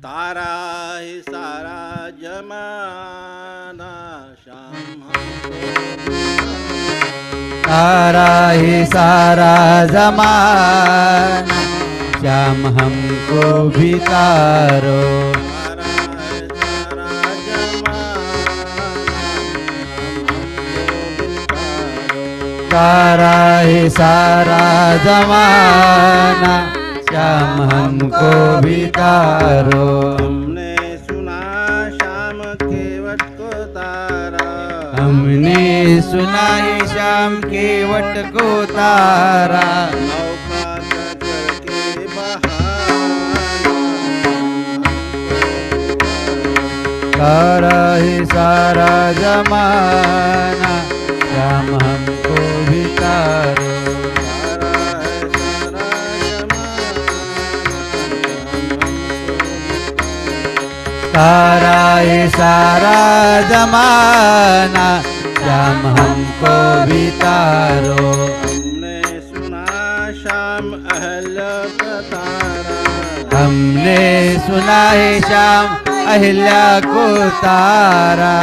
तारा ही सारा जमाना श्याम तारा ही सारा जमाना श्याम हमको भी तारो। तारा ही सारा जमाना श्याम हमको भी तारो। हमने सुना श्याम केवट को तारा, हमने सुना है श्याम केवट को तारा। नौका करके बहाना तारा ही सारा जमाना श्याम हमको भी तारो। तारा ही सारा जमाना श्याम हमको भी तारो। हमने सुना श्याम अहल्या का तारा, हमने सुना है श्याम अहिल्या को तारा।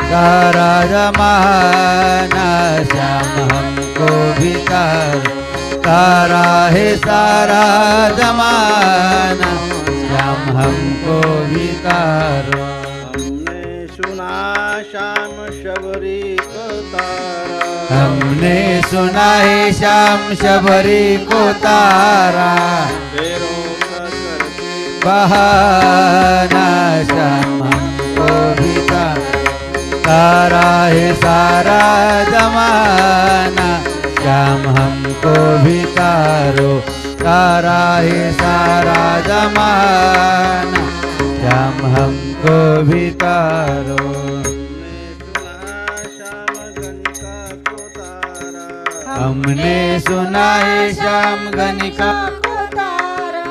तारा जमाना श्याम हमको भी तारो। तारा है सारा जमाना श्याम हमको भी तारो। हमने सुना श्याम शबरी को तारा, हमने सुना है श्याम शबरी को तारा। पैरों का करके बहाना श्याम हमको भी तारो। तारा है सारा जमाना श्याम हमको भी तारो। तारा है सारा जमाना श्याम हमको भी तारो। हमने सुना है श्याम गणिका को तारा।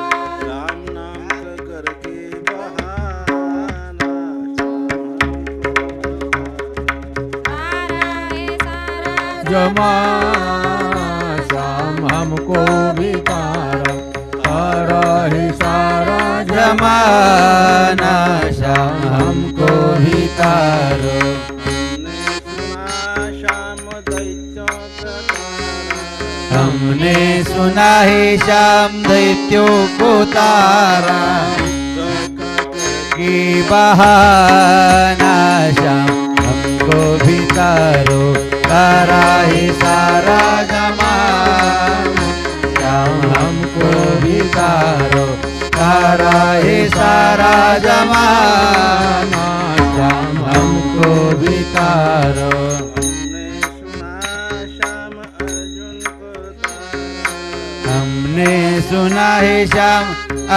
राम नाम का करके बहाना जमाना श्याम हमको भी तारो। तारा है सारा जमाना श्याम हमको भी तारो। हमने सुना है श्याम दैत्यों को तारा। की बहाना श्याम हमको भी तारो। तारा ही सारा जमाना श्याम हमको भी तारो। तारा ही सारा जमाना श्याम हमको भी तारो। हमने सुना है श्याम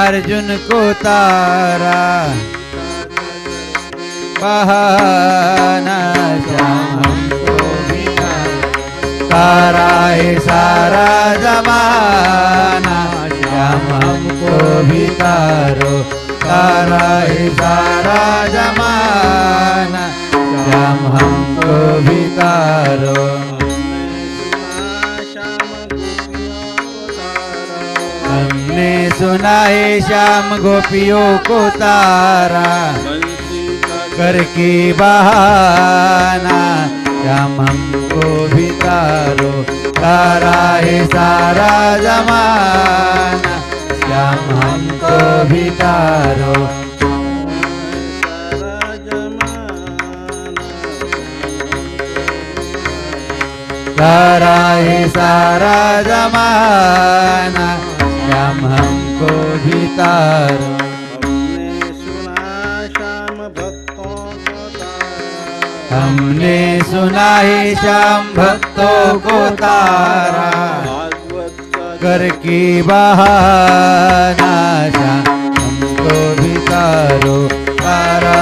अर्जुन को तारा। बहाना श्याम हमको भी तारो। तारा है सारा जमाना श्याम हमको भी तारो। तारा है सारा जमाना श्याम हमको भी तारो। हमने सुना है श्याम गोपियों को तारा। करके बहाना श्याम हमको भी तारो। तारा है सारा जमाना श्याम हमको भी तारो। तारा है सारा जमाना श्याम हमको भी तारो। हमने सुना है श्याम भक्तों को तारा। करके बहाना श्याम हमको भी तारो। तारा